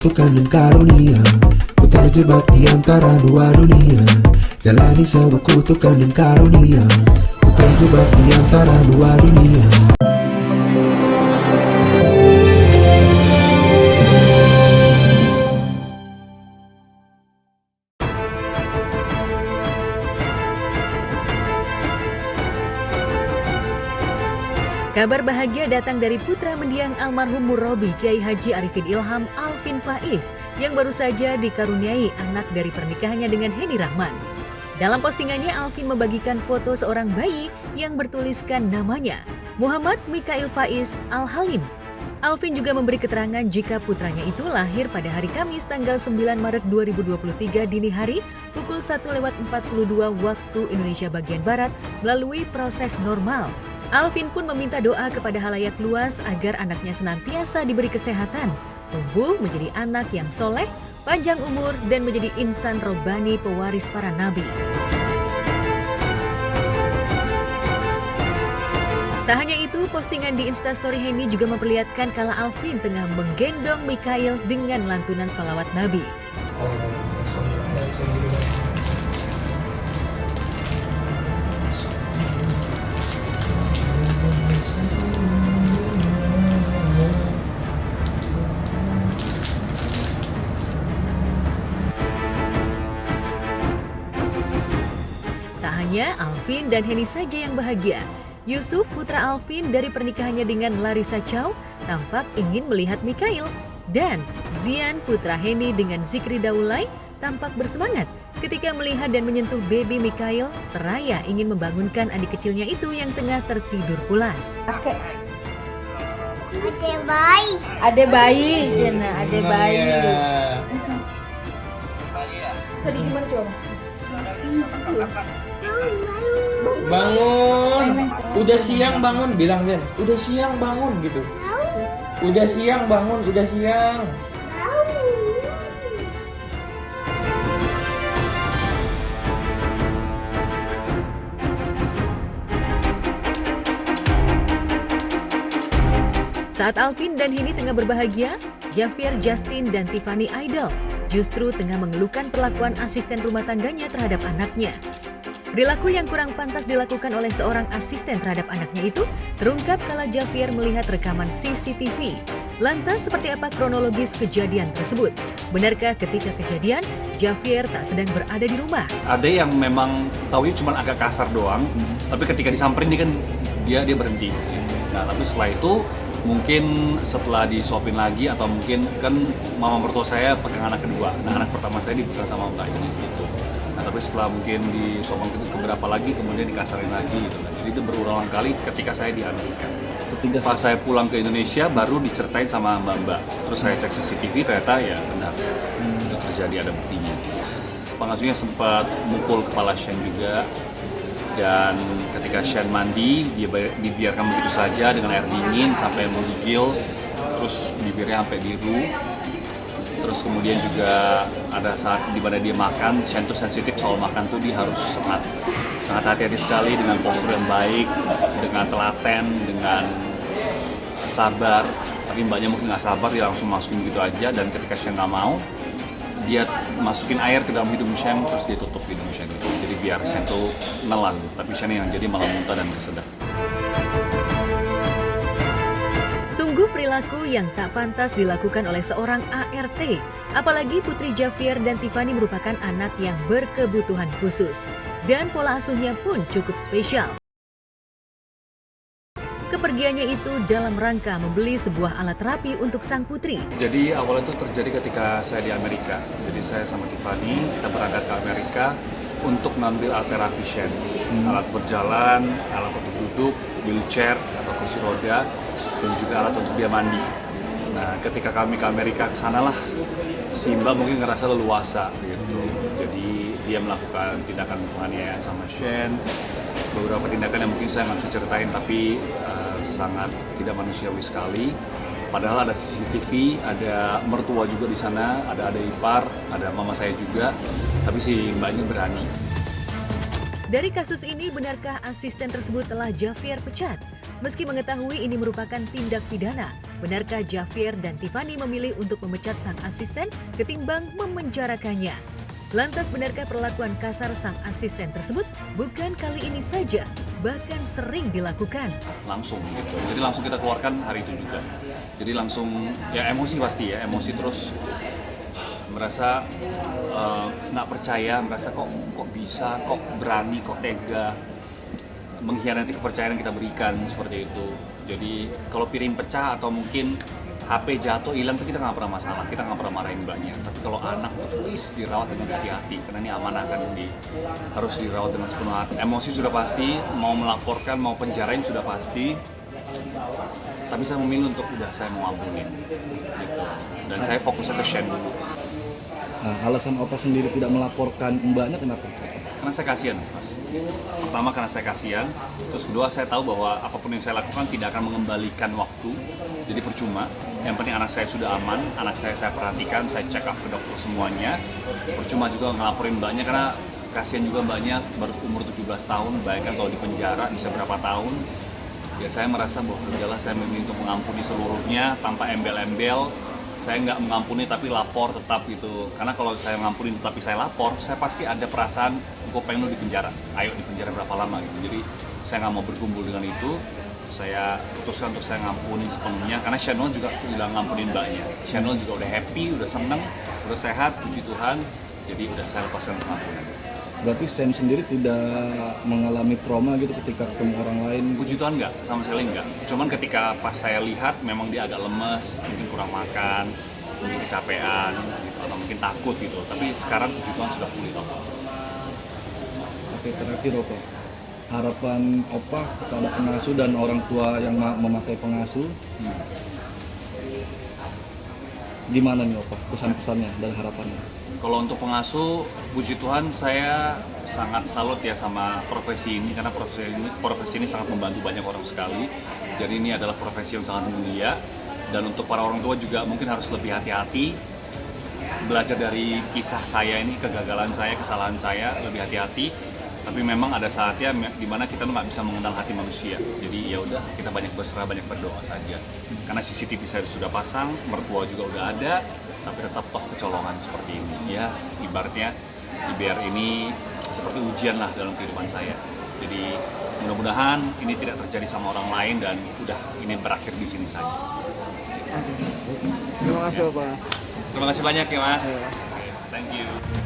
Tuhan dan karunia, ku terjebak di antara dua dunia. Jalani sebuah kutukan dan karunia, ku terjebak di antara dua dunia. Kabar bahagia datang dari putra mendiang almarhum Murabi Kiai Haji Arifin Ilham Alvin Faiz yang baru saja dikaruniai anak dari pernikahannya dengan Henny Rahman. Dalam postingannya, Alvin membagikan foto seorang bayi yang bertuliskan namanya Muhammad Mikail Faiz Al-Halim. Alvin juga memberi keterangan jika putranya itu lahir pada hari Kamis tanggal 9 Maret 2023 dini hari pukul 1:42 waktu Indonesia bagian Barat melalui proses normal. Alvin pun meminta doa kepada halayak luas agar anaknya senantiasa diberi kesehatan, tumbuh menjadi anak yang soleh, panjang umur, dan menjadi insan robbani pewaris para nabi. Tak hanya itu, postingan di Instastory Henny juga memperlihatkan kala Alvin tengah menggendong Mikail dengan lantunan sholawat Nabi. Tak hanya Alvin dan Henny saja yang bahagia. Yusuf, putra Alvin dari pernikahannya dengan Larissa Chow, tampak ingin melihat Mikail. Dan Zian, putra Henny dengan Zikri Daulay, tampak bersemangat ketika melihat dan menyentuh baby Mikail, seraya ingin membangunkan adik kecilnya itu yang tengah tertidur pulas. Ade bayi, Jena, ade bayi. Tadi gimana coba? Bangun, udah siang bangun, bilang Zen, udah siang bangun gitu. Udah siang bangun, udah siang. Saat Alvin dan Henny tengah berbahagia, Javier, Justin, dan Tiffany Idol justru tengah mengeluhkan perlakuan asisten rumah tangganya terhadap anaknya. Perilaku yang kurang pantas dilakukan oleh seorang asisten terhadap anaknya itu terungkap kala Javier melihat rekaman CCTV. Lantas seperti apa kronologis kejadian tersebut? Benarkah ketika kejadian, Javier tak sedang berada di rumah? Ada yang memang taunya cuma agak kasar doang, tapi ketika disamperin dia berhenti. Nah, tapi setelah itu mungkin setelah disuapin lagi atau mungkin kan mama mertua saya pegang anak kedua. Nah, anak pertama saya dipegang sama mbak ini gitu. Nah, tapi setelah mungkin disuapin keberapa lagi kemudian dikasarin lagi gitu. Nah, jadi itu berulang kali ketika saya di Amerika. Ketika pas saya pulang ke Indonesia baru diceritain sama mbak-mbak. Terus saya cek CCTV ternyata ya benar. Itu terjadi, ada buktinya. Pengasuhnya sempat mukul kepala Shen juga. Dan ketika Shen mandi, dia dibiarkan begitu saja dengan air dingin sampai menggigil, terus bibirnya sampai biru. Terus kemudian juga ada saat di mana dia makan, Shen tuh sensitif soal makan tuh, dia harus sangat hati-hati sekali dengan postur yang baik, dengan telaten, dengan sabar. Tapi mbaknya mungkin nggak sabar, dia langsung masukin begitu aja. Dan ketika Shen nggak mau, dia masukin air ke dalam hidung Shen, terus dia tutup hidung Shen. Jadi biar Shen tuh nelan, tapi Shen yang jadi malah muntah dan kesedap. Sungguh perilaku yang tak pantas dilakukan oleh seorang ART, apalagi putri Javier dan Tiffany merupakan anak yang berkebutuhan khusus. Dan pola asuhnya pun cukup spesial. Kepergiannya itu dalam rangka membeli sebuah alat terapi untuk sang putri. Jadi awalnya itu terjadi ketika saya di Amerika. Jadi saya sama Tiffany, kita berangkat ke Amerika untuk ngambil alat terapi Shen. Alat berjalan, alat untuk duduk, wheelchair atau kursi roda, dan juga alat untuk dia mandi. Nah, ketika kami ke Amerika ke sanalah si Mbak mungkin ngerasa leluasa gitu. Jadi dia melakukan tindakan penganiayaan sama Shen. Beberapa tindakan yang mungkin saya nggak bisa ceritain, tapi sangat tidak manusiawi sekali. Padahal ada CCTV, ada mertua juga di sana, ada ipar, ada mama saya juga. Tapi si Mbak ini berani. Dari kasus ini, benarkah asisten tersebut telah Javier pecat? Meski mengetahui ini merupakan tindak pidana, Benarkah Javier dan Tiffany memilih untuk memecat sang asisten ketimbang memenjarakannya? Lantas benarkah perlakuan kasar sang asisten tersebut bukan kali ini saja, bahkan sering dilakukan? Langsung gitu. Jadi langsung kita keluarkan hari itu juga. Jadi langsung ya emosi pasti ya, emosi terus merasa nggak percaya, merasa kok bisa, kok berani, kok tega mengkhianati kepercayaan yang kita berikan seperti itu. Jadi kalau piring pecah atau mungkin HP jatuh hilang itu kita nggak pernah masalah, kita nggak pernah marahin mbaknya. Tapi kalau anak please dirawat dengan hati-hati karena ini amanah kan, harus dirawat dengan sepenuh hati. Emosi sudah pasti, mau melaporkan, mau penjarain sudah pasti. Tapi saya memilih untuk saya mau ampunin gitu. Dan saya fokusnya ke Shen dulu. Nah, alasan Opa sendiri tidak melaporkan mbaknya kenapa? Karena saya kasihan, Mas. Pertama karena saya kasihan, terus kedua saya tahu bahwa apapun yang saya lakukan tidak akan mengembalikan waktu, jadi percuma. Yang penting anak saya sudah aman, anak saya perhatikan, saya check up ke dokter semuanya. Percuma juga ngelaporin mbaknya karena kasihan juga mbaknya baru umur 17 tahun, bayangkan kalau di penjara bisa berapa tahun. Ya saya merasa bahwa udahlah saya memilih untuk mengampuni seluruhnya tanpa embel-embel. Saya nggak mengampuni tapi lapor tetap gitu, karena kalau saya mengampuni tapi saya lapor, saya pasti ada perasaan gue pengen lu di penjara, ayo di penjara berapa lama gitu. Jadi saya nggak mau berkumpul dengan itu, saya putuskan untuk saya ngampuni sepenuhnya karena Channel juga udah ngampunin mbaknya. Channel juga udah happy, udah seneng, udah sehat, puji Tuhan, jadi udah saya lepaskan pengampunan. Berarti Sen sendiri tidak mengalami trauma gitu ketika ketemu orang lain? Puji Tuhan nggak, sama sekali nggak. Cuman ketika pas saya lihat memang dia agak lemes, mungkin kurang makan, mungkin kecapean, gitu, atau mungkin takut gitu. Tapi sekarang puji Tuhan sudah pulih toh. Oke, terakhir Opa. Harapan Opa kepada pengasuh dan orang tua yang memakai pengasuh, gimana nih Opa pesan-pesannya dan harapannya? Kalau untuk pengasuh, puji Tuhan saya sangat salut ya sama profesi ini karena profesi ini sangat membantu banyak orang sekali. Jadi ini adalah profesi yang sangat mulia dan untuk para orang tua juga mungkin harus lebih hati-hati, belajar dari kisah saya ini, kegagalan saya, kesalahan saya, lebih hati-hati. Tapi memang ada saatnya di mana kita tuh nggak bisa mengenal hati manusia. Jadi ya udah kita banyak berserah, banyak berdoa saja. Karena CCTV saya sudah pasang, mertua juga udah ada. Tapi tetap toh kecolongan seperti ini ya, ibaratnya IBR ini seperti ujian lah dalam kehidupan saya. Jadi mudah-mudahan ini tidak terjadi sama orang lain dan udah ini berakhir di sini saja. Terima kasih Pak. Terima kasih banyak ya Mas. Thank you.